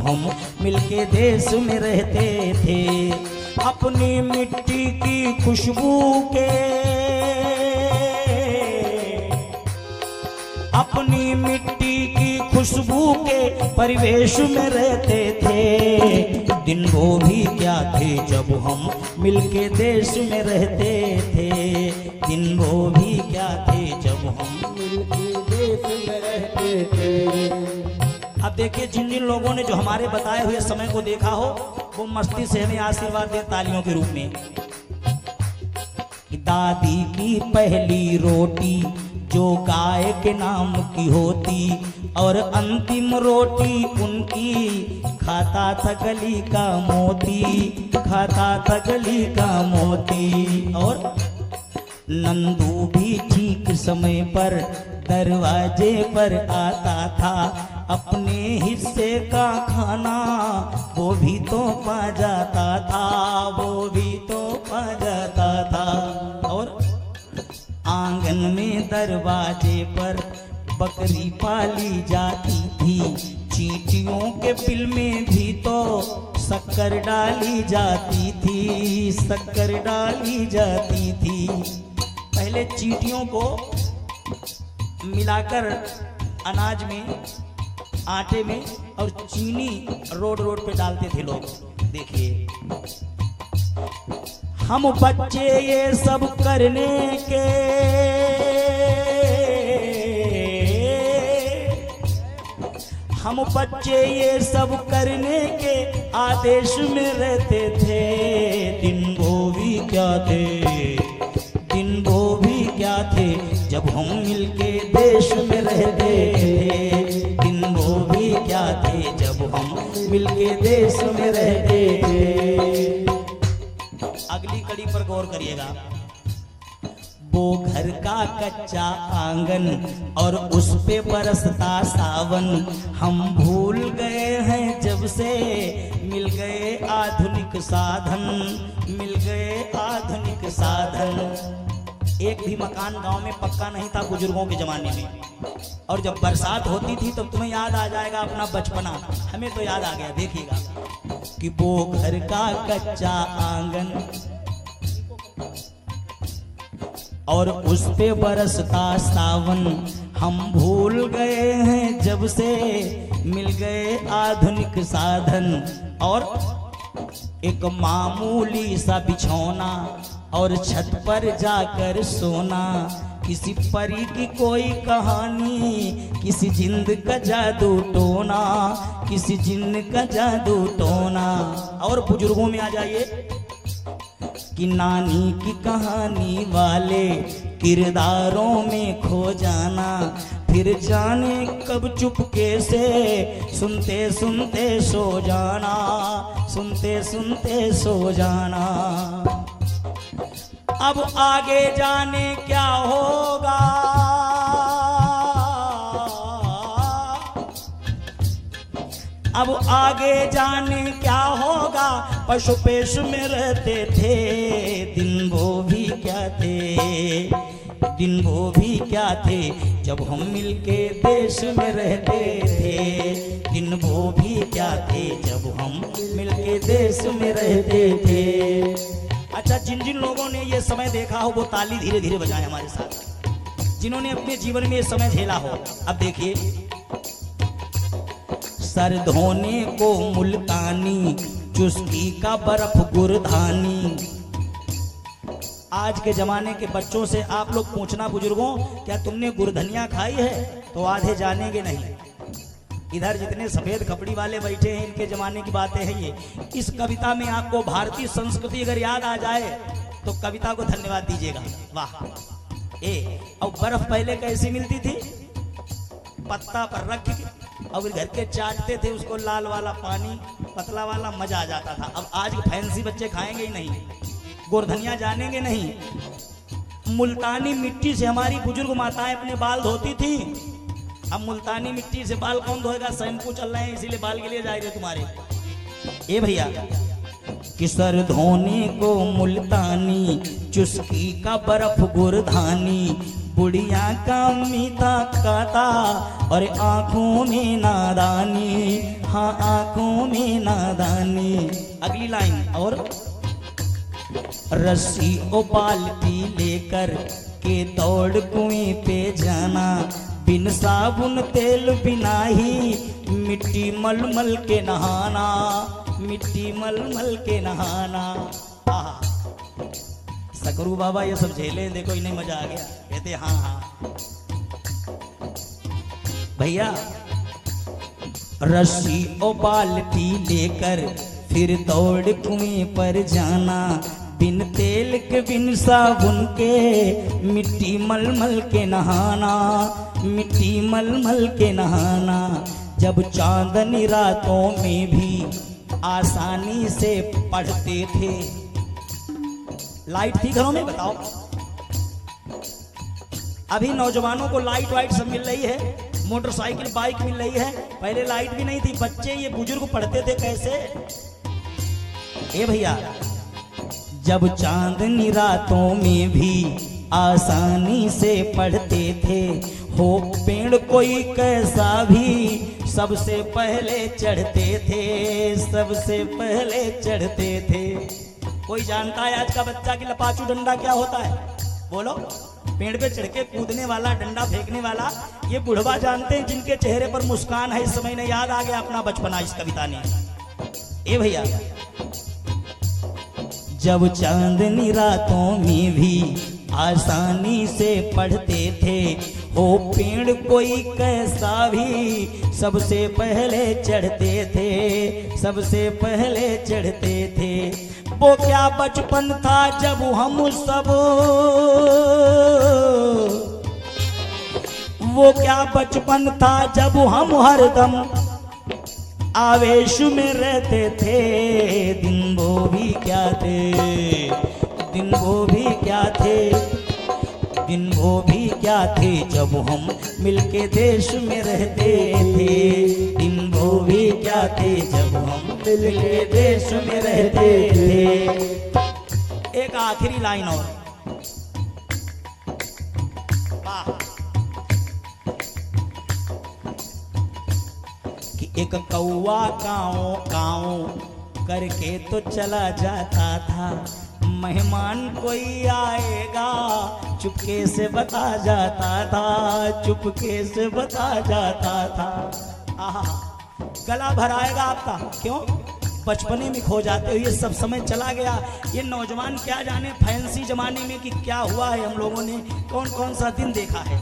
हम मिलके देश में रहते थे। अपनी मिट्टी की खुशबू के, अपनी मिट्टी की खुशबू के परिवेश में रहते थे। दिन वो भी क्या थे जब हम मिलके देश में रहते थे। दिन वो भी क्या थे जब हम मिलके देश में रहते थे। अब देखिए, जिन जिन लोगों ने जो हमारे बताए हुए समय को देखा हो वो मस्ती से हमें आशीर्वाद दे तालियों के रूप में। दादी की पहली रोटी जो गाय के नाम की होती, और अंतिम रोटी उनकी खाता था गली का मोती, खाता था गली का मोती। और नंदू भी ठीक समय पर दरवाजे पर आता था, अपने हिस्से का खाना वो भी तो पा जाता था, वो भी तो पा जाता था। और आंगन में दरवाजे पर बकरी पाली जाती थी, चींटियों के बिल में भी तो शक्कर डाली जाती थी, शक्कर डाली जाती थी। पहले चींटियों को मिलाकर अनाज में, आटे में और चीनी रोड रोड पे डालते थे लोग। देखिए, हम बच्चे ये सब करने के, हम बच्चे ये सब करने के आदेश में रहते थे। दिन वो भी क्या थे, दिन वो भी क्या थे जब हम मिलके देश में रहते थे। दिन वो भी क्या थे जब हम मिलके देश में रहते थे। अगली कड़ी पर गौर करिएगा। वो घर का कच्चा आंगन और उस पे बरसता सावन, हम भूल गए हैं जब से मिल गए आधुनिक साधन, मिल गए आधुनिक साधन। एक भी मकान गांव में पक्का नहीं था बुजुर्गों के जमाने में, और जब बरसात होती थी तो तुम्हें याद आ जाएगा अपना बचपना। हमें तो याद आ गया। देखिएगा कि वो घर का कच्चा आंगन और उस पे बरसता सावन, हम भूल गए हैं जब से मिल गए आधुनिक साधन। और एक मामूली सा बिछौना और छत पर जाकर सोना, किसी परी की कोई कहानी, किसी जिंद का जादू टोना, किसी जिन्न का जादू टोना। और बुजुर्गों में आ जाइए कि नानी की कहानी वाले किरदारों में खो जाना, फिर जाने कब चुपके से सुनते सुनते सो जाना, सुनते सुनते सो जाना। अब आगे जाने क्या होगा, अब आगे जाने क्या होगा, पशु पेश में रहते थे। दिन वो भी क्या थे, दिन वो भी क्या थे जब हम मिलके देश में रहते थे। दिन वो भी क्या थे जब हम मिलके देश में रहते थे। अच्छा, जिन जिन लोगों ने ये समय देखा हो वो ताली धीरे धीरे बजाएं हमारे साथ, जिन्होंने अपने जीवन में ये समय झेला हो। अब देखिए, सर धोने को मुल्तानी, चुस्की का बर्फ गुरधानी। आज के जमाने के बच्चों से आप लोग पूछना बुजुर्गों, क्या तुमने गुरधनिया खाई है, तो आधे जानेंगे नहीं। इधर जितने सफेद कपड़ी वाले बैठे हैं इनके जमाने की बातें हैं ये। इस कविता में आपको भारतीय संस्कृति अगर याद आ जाए तो कविता को धन्यवाद दीजिएगा। वाह। और बर्फ पहले कैसी मिलती थी, पत्ता पर रख के और घर के चाटते थे उसको, लाल वाला पानी पतला वाला, मजा आ जाता था। अब आज के फैंसी बच्चे खाएंगे ही नहीं, गोरधनिया जानेंगे नहीं। मुल्तानी मिट्टी से हमारी बुजुर्ग माताएं अपने बाल धोती थी। अब मुल्तानी मिट्टी से बाल कौन धोएगा, शैम्पू चल रहे हैं इसीलिए बाल के लिए जा रहे तुम्हारे। ए भैया, कि सर धोने को मुल्तानी, चुस्की का बर्फ गुरधानी, बुढ़िया का मीठा काता और आंखों में नादानी, हाँ आंखों में नादानी। अगली लाइन और रस्सी ओ बाल्टी लेकर के दौड़ कुएं पे जाना, बिन साबुन तेल बिना ही मिट्टी मल मल के नहाना, मिट्टी मल मल के नहाना। आहा सकरू बाबा ये सब झेले, देखो इन्हें मजा आ गया। कहते हाँ हाँ भैया, रस्सी और बाल्टी लेकर फिर दौड़ कुएं पर जाना, बिन तेल के बिन साबुन के मिट्टी मल मल के नहाना, मिट्टी मल मल के नहाना। जब चांदनी रातों में भी आसानी से पढ़ते थे। लाइट थी घरों में, बताओ? अभी नौजवानों को लाइट वाइट सब मिल रही है, मोटरसाइकिल बाइक मिल रही है, पहले लाइट भी नहीं थी। बच्चे ये बुजुर्ग पढ़ते थे कैसे? ए भैया, जब चांदनी रातों में भी आसानी से पढ़ते थे, हो पेड़ कोई कैसा भी सबसे पहले चढ़ते थे, सबसे पहले चढ़ते थे। कोई जानता है आज का बच्चा कि लपाचू डंडा क्या होता है? बोलो। पेड़ पे चढ़ के कूदने वाला, डंडा फेंकने वाला, ये बुढ़वा जानते हैं जिनके चेहरे पर मुस्कान है। इस समय ने याद आ गया अपना बचपना इस कविता ने। ए भैया, जब चांदनी रातों में भी आसानी से पढ़ते थे, हो पेड़ कोई कैसा भी सबसे पहले चढ़ते थे, सबसे पहले चढ़ते थे। वो क्या बचपन था जब हम सब, वो क्या बचपन था जब हम हरदम आवेश में रहते थे। दिन वो भी क्या थे, दिन वो भी क्या थे, दिन वो भी क्या थे जब हम मिलके देश में रहते थे। दिन वो भी क्या थे जब हम मिलके देश में रहते थे। एक आखिरी लाइन और, कि एक कौवा काऊ काऊ करके तो चला जाता था, मेहमान कोई आएगा चुपके से बता जाता था, चुपके से बता जाता था। आहा, गला भराएगा आपका। क्यों? बचपने में खो जाते हो, ये सब समय चला गया। ये नौजवान क्या जाने फैंसी जमाने में कि क्या हुआ है, हम लोगों ने कौन कौन सा दिन देखा है।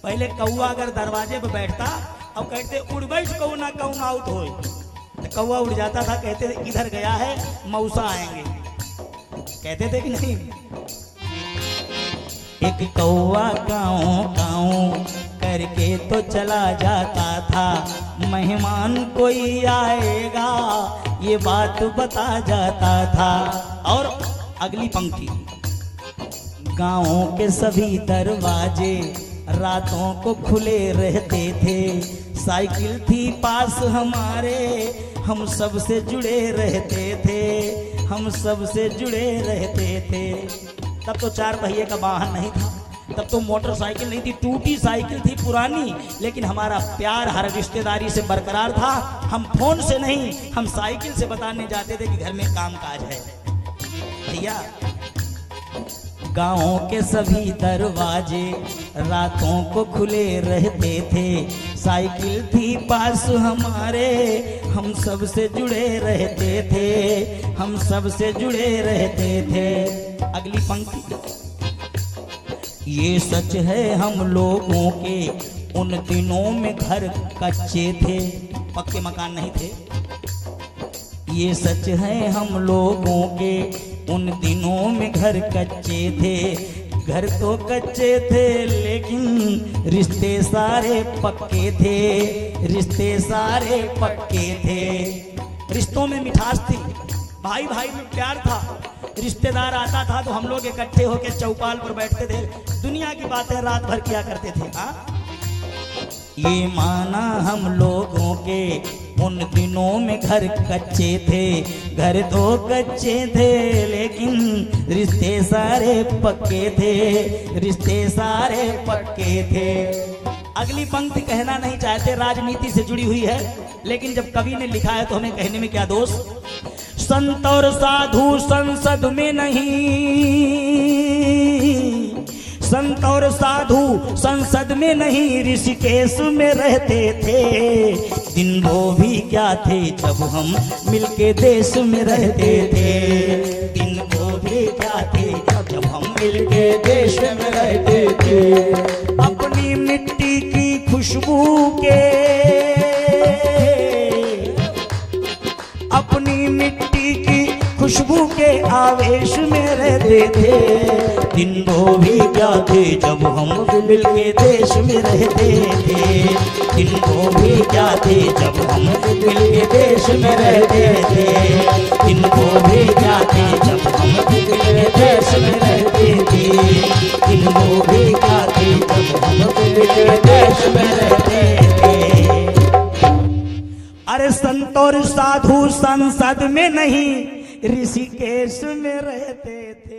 पहले कौवा अगर दरवाजे पर बैठता, अब कहते उड़ बैठ कौ ना कौ ना आउट हो, तो कौवा उड़ जाता था। कहते थे इधर गया है, मौसा आएंगे, कहते थे कि नहीं? एक कौवा काऊ काऊ करके तो चला जाता था, मेहमान कोई आएगा ये बात बता जाता था। और अगली पंक्ति, गाँव के सभी दरवाजे रातों को खुले रहते थे, साइकिल थी पास हमारे, हम सबसे जुड़े रहते थे, हम सबसे जुड़े रहते थे। तब तो चार पहिए का वाहन नहीं था, तब तो मोटरसाइकिल नहीं थी, टूटी साइकिल थी पुरानी, लेकिन हमारा प्यार हर रिश्तेदारी से बरकरार था। हम फोन से नहीं, हम साइकिल से बताने जाते थे कि घर में काम काज है। भैया, गाँव के सभी दरवाजे रातों को खुले रहते थे, साइकिल थी पास हमारे, हम सबसे जुड़े रहते थे, हम सबसे जुड़े रहते थे। अगली पंक्ति, ये सच है हम लोगों के उन दिनों में घर कच्चे थे, पक्के मकान नहीं थे। ये सच है हम लोगों के उन दिनों में घर कच्चे थे, घर तो कच्चे थे लेकिन रिश्ते सारे पक्के थे, रिश्ते सारे पक्के थे। रिश्तों में मिठास थी, भाई भाई में प्यार था। रिश्तेदार आता था तो हम लोग इकट्ठे होकर चौपाल पर बैठते थे, दुनिया की बातें रात भर किया करते थे। हाँ, ये माना हम लोगों के उन दिनों में घर कच्चे थे, घर तो कच्चे थे, लेकिन रिश्ते सारे पक्के थे, रिश्ते सारे पक्के थे। अगली पंक्ति कहना नहीं चाहते, राजनीति से जुड़ी हुई है, लेकिन जब कवि ने लिखा है तो हमें कहने में क्या दोष। संत और साधु संसद में नहीं, संत और साधु संसद में नहीं, ऋषिकेश में रहते थे। दिन वो भी क्या थे जब हम मिलके देश में रहते थे, दिन वो भी क्या थे जब हम मिलके देश में रहते थे। अपनी मिट्टी की खुशबू के, अपनी मिट्टी की खुशबू के आवेश में रहते थे। दिन वो भी क्या थे जब हम मिलके देश में रहते थे, दिन वो भी क्या थे जब हम मिलके देश में रहते थे, दिन वो भी क्या थे जब हम मिलके देश में रहते थे, दिन वो भी क्या थे जब हम मिलके देश में रहते थे। अरे संत और साधु संसद में नहीं, ऋषिकेश में रहते थे।